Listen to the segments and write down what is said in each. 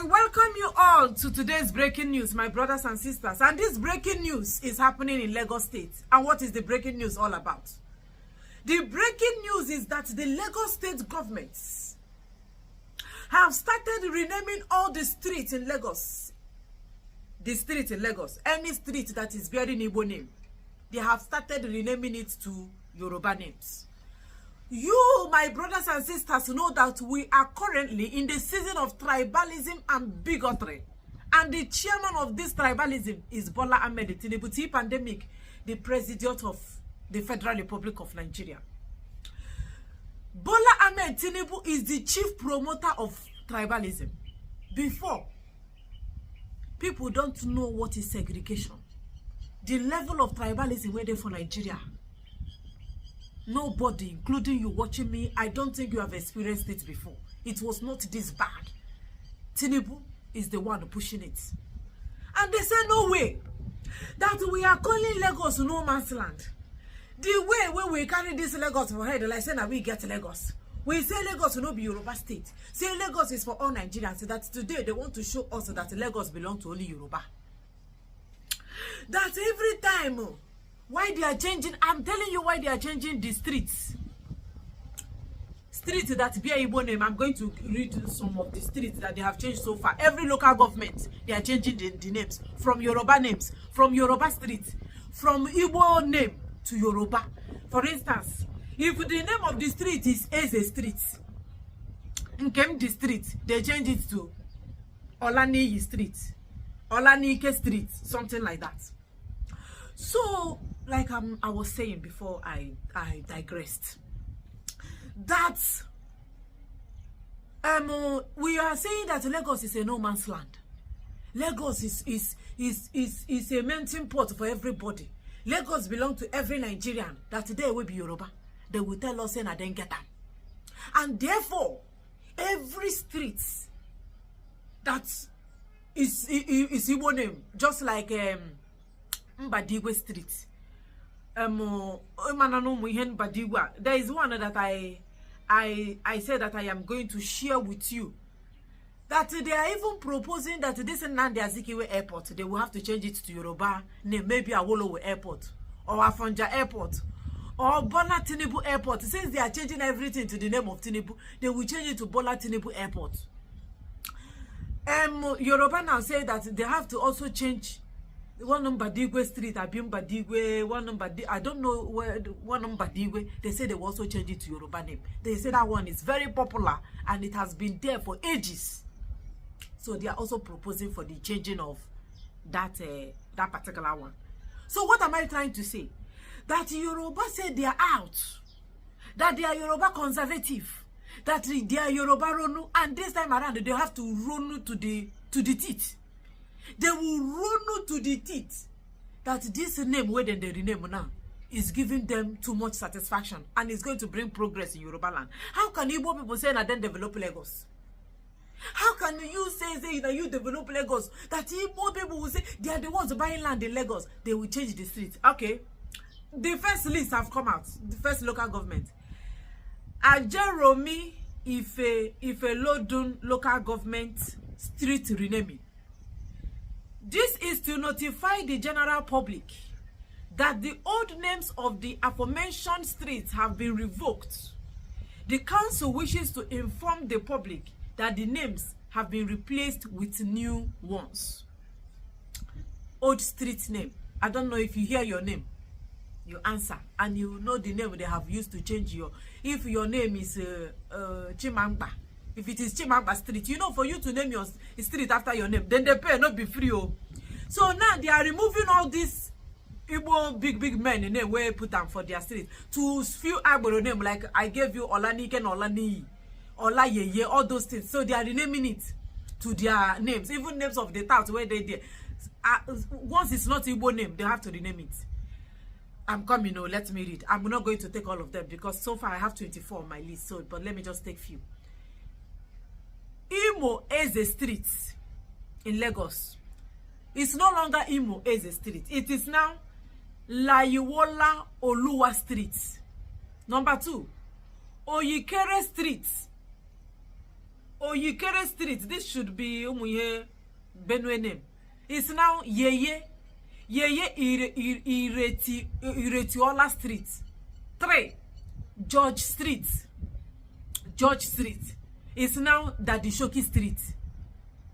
I welcome you all to today's breaking news, my brothers and sisters. And this breaking news is happening in Lagos State. And what is the breaking news all about? The breaking news is that the Lagos State governments have started renaming all the streets in Lagos. The street in Lagos, any street that is bearing Igbo name, they have started renaming it to Yoruba names. You, my brothers and sisters, know that we are currently in the season of tribalism and bigotry. And the chairman of this tribalism is Bola Ahmed Tinubu, pandemic, the president of the Federal Republic of Nigeria. Bola Ahmed Tinubu is the chief promoter of tribalism. Before, people don't know what is segregation. The level of tribalism where they for Nigeria. Nobody, including you watching me, I don't think you have experienced it before. It was not this bad. Tinubu is the one pushing it. And they say no way that we are calling Lagos no man's land. The way when we carry this Lagos for head, like say now we get Lagos. We say Lagos will not be Yoruba state. Say Lagos is for all Nigerians. So that today they want to show us that Lagos belongs to only Yoruba. That every time, why they are changing, I'm telling you why they are changing the streets. Streets that bear Igbo name, I'm going to read some of the streets that they have changed so far. Every local government, they are changing the names. From Yoruba street, from Igbo name to Yoruba. For instance, if the name of the street is Eze Street, in Kemdi Street, they change it to Olaniyi Street, Olanike Street, something like that. So, like I was saying before I digressed, that we are saying that Lagos is a no man's land. Lagos is a melting pot for everybody. Lagos belongs to every Nigerian. That today will be Yoruba. They will tell us and I didn't get them. And therefore, every street that is Igbo name, just like Mbadigwe Street. There is one that I said that I am going to share with you. That they are even proposing that this Nnamdi Azikiwe Airport, they will have to change it to Yoruba name, maybe Awolowo Airport or Afonja Airport or Bola Tinubu Airport. Since they are changing everything to the name of Tinubu, they will change it to Bola Tinubu Airport. Yoruba now say that they have to also change one number Digwe Street, Abimba Digwe, one number I don't know where one number Digwe. They say they will also change it to Yoruba name. They say that one is very popular and it has been there for ages. So they are also proposing for the changing of that particular one. So what am I trying to say? That Yoruba say they are out. That they are Yoruba conservative. That they are Yoruba Ronu, and this time around they have to Ronu to the teeth. They will Ronu to the teeth. That this name where they rename now is giving them too much satisfaction and is going to bring progress in Yoruba land. How can Igbo people say that then develop Lagos? How can you say that you develop Lagos? That Igbo people will say they are the ones buying land in Lagos. They will change the street. Okay. The first list have come out. The first local government. Ajeromi Ife Lodun local government street renaming. This is to notify the general public that the old names of the aforementioned streets have been revoked. The council wishes to inform the public that the names have been replaced with new ones. Old street name. I don't know if you hear your name. You answer and you know the name they have used to change your. If your name is Chimamba, if it is Chimamba Street, you know, for you to name your street after your name, then they pay not be free. Oh. So now they are removing all these Igbo big men in name where put them for their street to few Igbo name, like I gave you Olanike and Olaniyi, Olayeye, all those things. So they are renaming it to their names, even names of the towns where they once it's not Igbo name, they have to rename it. I'm coming, oh, let me read. I'm not going to take all of them because so far I have 24 on my list. So, but let me just take few. Imo Eze Street in Lagos. It's no longer Imo Eze Street. It is now Layiwola Oluwa Street. Number 2, Oyikere Street. Oyikere Street, this should be Umuye Benue name. It's now Yeye Iretiola Street. 3. George Street. It's now Dadishoki Street.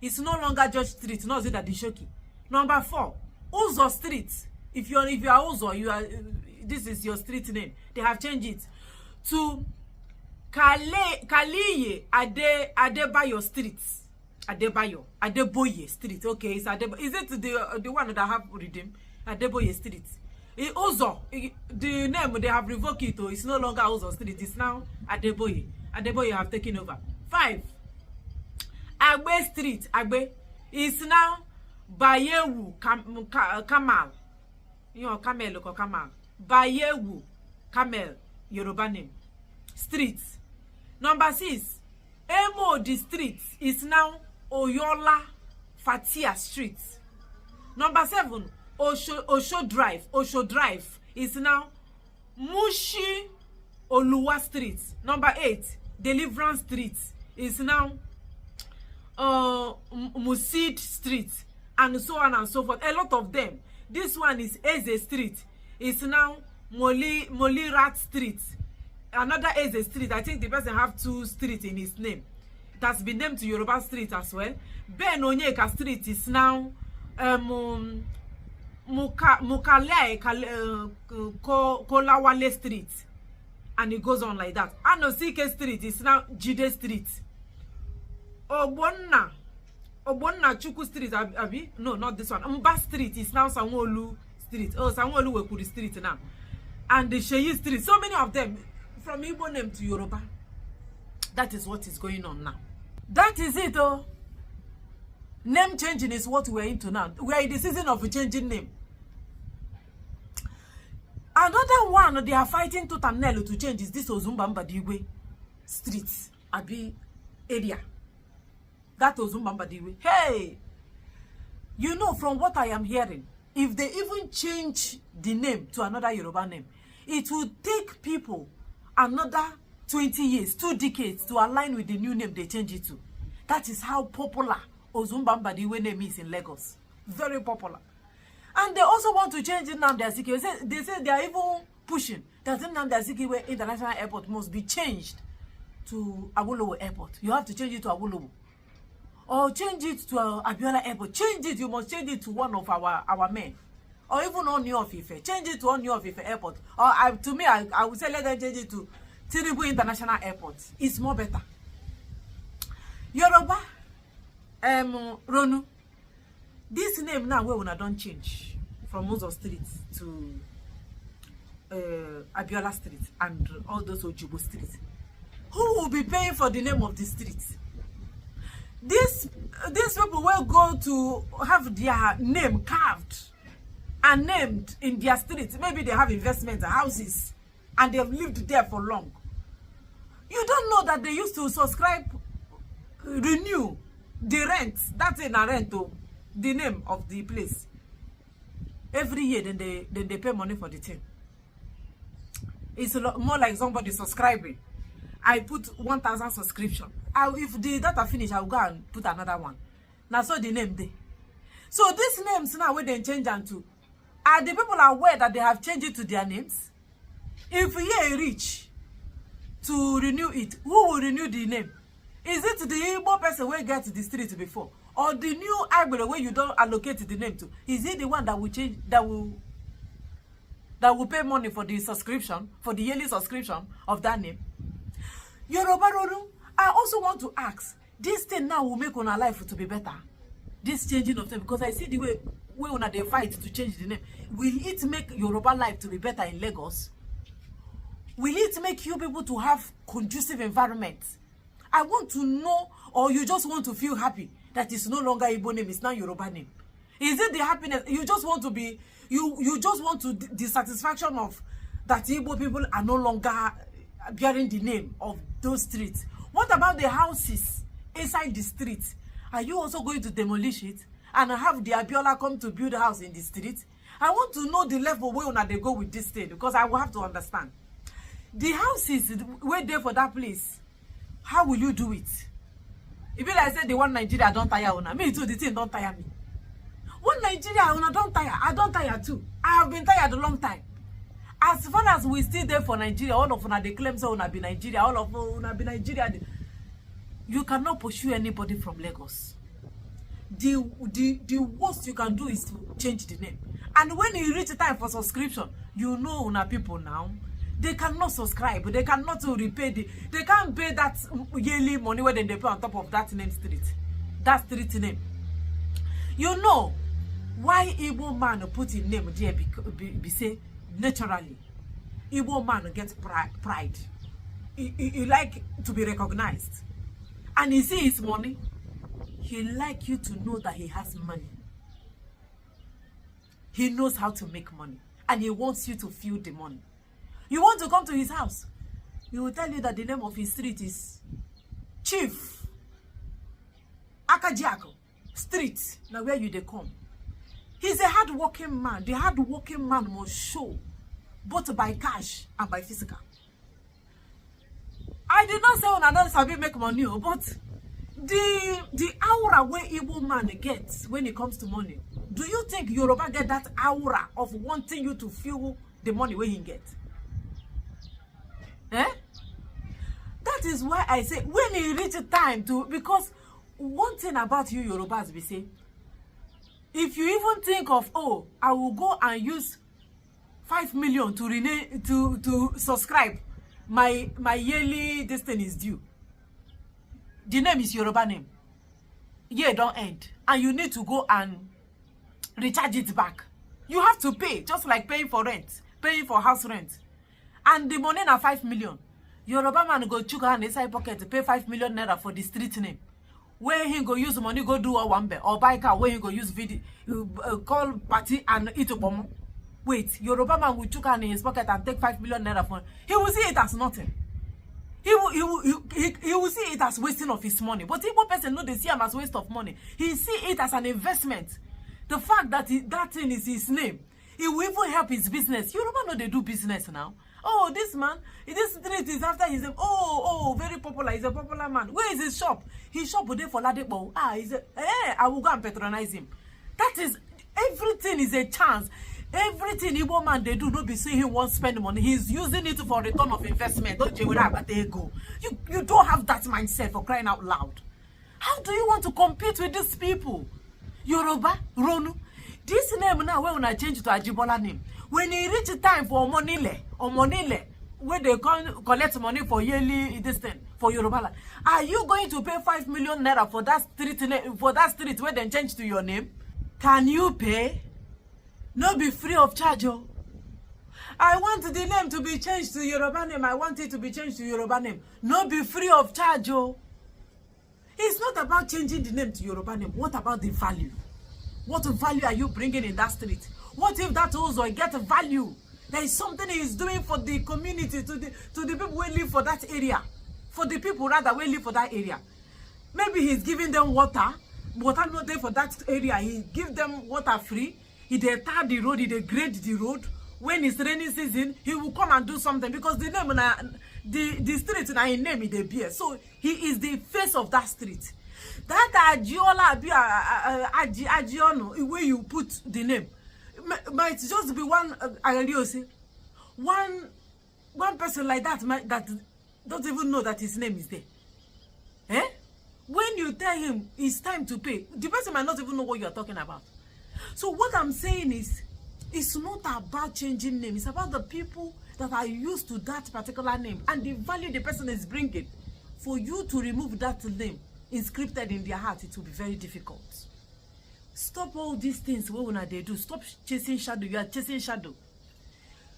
It's no longer George Street, not Dadishoki. Number 4, Uzo Street. If you are Uzo, this is your street name. They have changed it to Kaliye Adebayo Street. Adeboye Street. Okay, it's is it the one that have redeemed? Adeboye Street. Uzo, the name they have revoked it. It's no longer Uzo Street. It's now Adeboye. Adeboye have taken over. 5. Agbe Street. Agbe is now Bayewu Kamal. You know, Kamel or Kamal. Bayewu Kamel, Yoruba name. Street. Number 6. Emo the street is now Oyola Fatia Street. Number 7. Osho Drive is now Mushi Oluwa Street. Number 8. Deliverance Street is now Musid Street, and so on and so forth. A lot of them. This one is Eze Street. It's now Molirat Street. Another Eze Street. I think the person have 2 streets in his name. It has been named to Yoruba Street as well. Ben Onyeka Street is now Mukale Kolawale Street. And it goes on like that. Anosike Street is now Jide Street. Obonna Chuku Street, Abi? No, not this one. Mba Street is now Sanwo-Olu Street. Oh, Sanwo-Olu Wekuri Street now. And the Sheyi Street. So many of them, from Igbo name to Yoruba. That is what is going on now. That is it, oh. Name changing is what we're into now. We are in the season of changing name. Another one they are fighting tooth and nail to change is this Ozumbamba Diwe Street, Abi area. That Ozumbamba Diwe. Hey! You know, from what I am hearing, if they even change the name to another Yoruba name, it will take people another 20 years, 2 decades to align with the new name they change it to. That is how popular Ozumbamba Diwe name is in Lagos. Very popular. And they also want to change Nnamdi Azikiwe. They say they are even pushing that Nnamdi Azikiwe International Airport must be changed to Awolowo Airport. You have to change it to Awolowo. Or change it to Abiola Airport. Change it, you must change it to one of our men. Or even Oni of Ife. Change it to Oni of Ife Airport. Or to me, I would say let them change it to Tinubu International Airport. It's more better. Yoruba Ronu. This name now where una don't change from Uzo Street to Abiola Street and all those Ojubo streets. Who will be paying for the name of the street? These people will go to have their name carved and named in their streets. Maybe they have investments, houses, and they've lived there for long. You don't know that they used to subscribe, renew the rent. That's in a rent, though. The name of the place every year. Then they pay money for the thing. It's more like somebody subscribing. I put 1,000 subscription. If the data finish, I'll go and put another one. Now so the name there. So these names now where they change them to, are the people aware that they have changed it to their names? If ye reach to renew it, who will renew the name? Is it the Igbo person who get to the street before? Or the new Igbo where you don't allocate the name to? Is it the one that will change, that will pay money for the subscription, for the yearly subscription of that name? Yoruba Ronu, I also want to ask, this thing now will make our life to be better. This changing of them, because I see the way una they fight to change the name. Will it make Yoruba life to be better in Lagos? Will it make you people to have conducive environment? I want to know, or you just want to feel happy that it's no longer Igbo name, it's now Yoruba name. Is it the happiness? You just want to be, you just want to, the satisfaction of that Igbo people are no longer bearing the name of those streets. What about the houses inside the street? Are you also going to demolish it and have the Abiola come to build a house in the street? I want to know the level where they go with this thing, because I will have to understand. The houses where there for that place, how will you do it? If you like say the one Nigeria don't tire una, me too, the thing don't tire me. One Nigeria una don't tire, I don't tire too. I have been tired a long time. As far as we still there for Nigeria, all of una they claim so una be Nigeria, all of una be Nigeria. You cannot pursue anybody from Lagos. The worst you can do is to change the name. And when you reach the time for subscription, you know una people now, they cannot subscribe, they cannot repay they can't pay that yearly money where they pay on top of that name street. That street name. You know why Igbo man put his name there be say naturally. Igbo man gets pride. He like to be recognized. And he see his money. He like you to know that he has money. He knows how to make money. And he wants you to feel the money. You want to come to his house. He will tell you that the name of his street is Chief Akajiako Street. Now where you they come. He's a hard-working man. The hard-working man must show both by cash and by physical. I did not say when I don't sabi make money, but the aura where Igbo man gets when it comes to money, do you think Yoruba get that aura of wanting you to feel the money where he get? Eh? That is why I say when he reach time to, because one thing about you Yorubas we say, if you even think of, oh, I will go and use 5 million to rename to subscribe, my yearly this thing is due. The name is Yoruba name. Year don't end. And you need to go and recharge it back. You have to pay, just like paying for rent, paying for house rent. And the money na 5 million. Yoruba man go chook hand inside pocket to pay 5 million naira for the street name. Where he go use money, go do a wambe or buy car, where he go use video, call party and eat a bomb. Wait, Yoruba man will chook hand in his pocket and take 5 million naira for. He will see it as nothing. He will see it as wasting of his money. But Igbo person know they see him as waste of money. He see it as an investment. The fact that that thing is his name, it will even help his business. Yoruba know they do business now. Oh, this man, this street is after his name. Oh, very popular. He's a popular man. Where is his shop? His shop there for Ladipo. I will go and patronize him. That is, everything is a chance. Everything Igbo man they do, don't be saying he won't spend money. He's using it for return of investment. Don't you go? You don't have that mindset, for crying out loud. How do you want to compete with these people? Yoruba Ronu. This name now, when I change to Ajibola name, when he reach the time for money, where they collect money for yearly this thing for Yoruba, are you going to pay 5 million naira for that street where they change to your name? Can you pay? No be free of charge. Oh. I want the name to be changed to Yoruba name. I want it to be changed to Yoruba name. No be free of charge. Oh. It's not about changing the name to Yoruba name. What about the value? What value are you bringing in that street? What if that also get value? There is something he is doing for the community, to the people who live for that area. For the people rather who live for that area. Maybe he's giving them water. Water not there for that area. He give them water free. He they tar the road, he they grade the road. When it's rainy season, he will come and do something because the name the street na his name is the beer. So he is the face of that street. That Adiola Adiono, where you put the name, might just be one one person like that that don't even know that his name is there. Eh? When you tell him it's time to pay, the person might not even know what you are talking about. So what I'm saying is, it's not about changing name. It's about the people that are used to that particular name and the value the person is bringing. For you to remove that name inscripted in their heart, it will be very difficult. Stop all these things what they do. Stop chasing shadow. You are chasing shadow.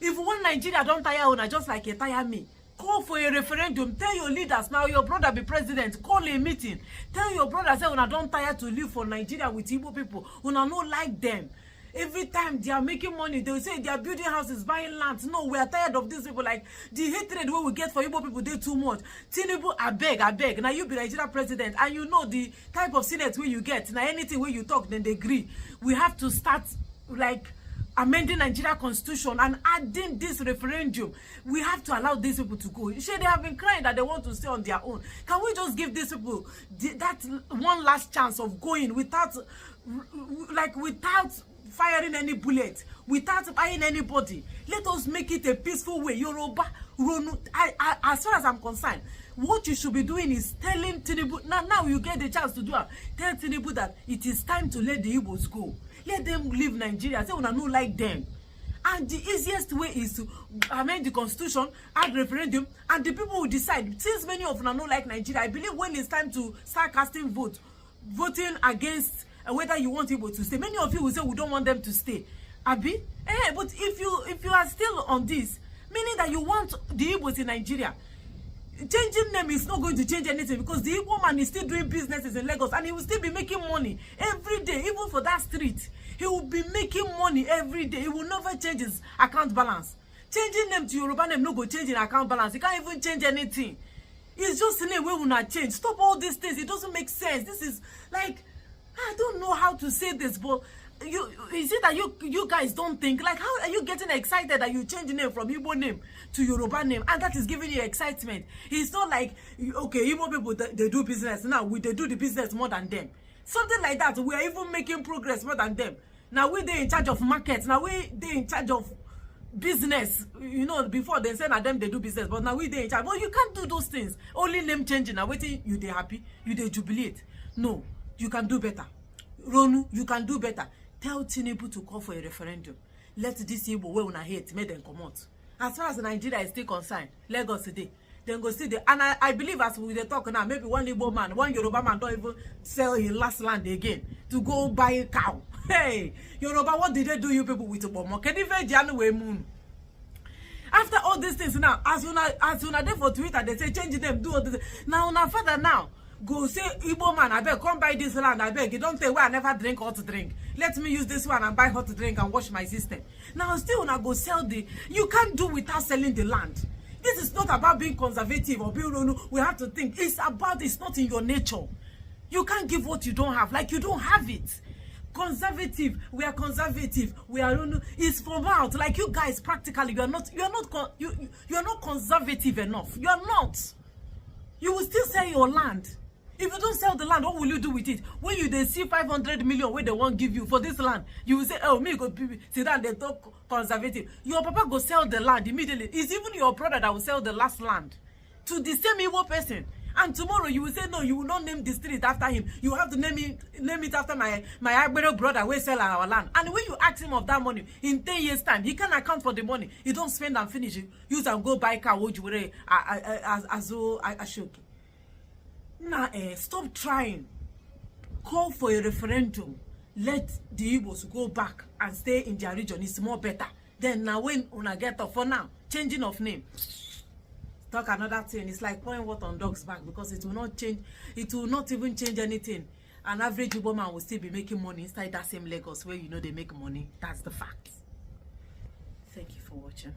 If one Nigeria don't tire una just like you tire me, call for a referendum. Tell your leaders now your brother be president. Call a meeting. Tell your brother say una don't tire to live for Nigeria with Igbo people. Una no like them. Every time they are making money, they will say they are building houses, buying land. No, we are tired of these people. Like the hatred we get for Igbo people, they too much. Tinubu, I beg. Now you be Nigeria president, and you know the type of senate where you get. Now anything where you talk, then they agree. We have to start like amending Nigeria constitution and adding this referendum. We have to allow these people to go. Sure, they have been crying that they want to stay on their own. Can we just give these people that one last chance of going without firing any bullet, without buying anybody? Let us make it a peaceful way. Yoruba Ronu, as far as I'm concerned, what you should be doing is telling Tinubu, now you get the chance to do it. Tell Tinubu that it is time to let the Igbos go. Let them leave Nigeria. Say una no like them. And the easiest way is to amend the constitution, add referendum, and the people will decide. Since many of una no like Nigeria, I believe when it's time to start casting voting against whether you want Igbo to stay, many of you will say we don't want them to stay. Abi? But if you are still on this, meaning that you want the Igbos in Nigeria, changing name is not going to change anything, because the Igbo man is still doing businesses in Lagos and he will still be making money every day. Even for that street, he will be making money every day. He will never change his account balance. Changing name to Yoruba name no go change in account balance. He can't even change anything. It's just a name we will not change. Stop all these things. It doesn't make sense. This is like, I don't know how to say this, but is it that you guys don't think, like, how are you getting excited that you change the name from Igbo name to Yoruba name, and that is giving you excitement? It's not like, okay, Igbo people, they do business now, they do the business more than them, something like that. We are even making progress more than them. Now they in charge of markets. Now they in charge of business. You know, before they said that them they do business, but now they in charge. Well, you can't do those things. Only name changing. Now waiting, you they happy, you they jubilate. No, you can do better. Ronu, you can do better. Tell Tinubu to call for a referendum. Let this Igbo wey una hate, make them come out. As far as Nigeria is still concerned, Lagos today, then go see the. And I believe as we dey talk now, maybe one Igbo man, one Yoruba man don't even sell his last land again to go buy a cow. Hey, Yoruba, what did they do you people with Obomo? Can you even January moon? After all these things now, as una there for Twitter, they say change them, do all this. Now una father now go say Igbo man, I beg, come buy this land, I beg. You don't say, well, I never drink hot drink. Let me use this one and buy hot drink and wash my system. Now still una go sell the, you can't do without selling the land. This is not about being conservative or being Ronu. We have to think. It's about, it's not in your nature. You can't give what you don't have, like you don't have it. Conservative, we are conservative, we are Ronu. It's from out, like you guys practically, you're not conservative enough. You're not. You will still sell your land. If you don't sell the land, what will you do with it? When they see 500 million where they won't give you for this land, you will say, oh, me go sit down, they talk conservative. Your papa go sell the land immediately. It's even your brother that will sell the last land to the same Igbo person. And tomorrow you will say, no, you will not name the street after him. You have to name it after my Igbo brother who sell our land. And when you ask him of that money, in 10 years' time, he can account for the money. He don't spend and finish it. Use and go buy car, as Ashoki. Now, stop trying. Call for a referendum. Let the Igbos go back and stay in their region. It's more better. Then now when una get up for now, changing of name. Talk another thing. It's like pouring water on dog's back, because it will not change. It will not even change anything. An average Igbo man will still be making money inside that same Lagos where you know they make money. That's the fact. Thank you for watching.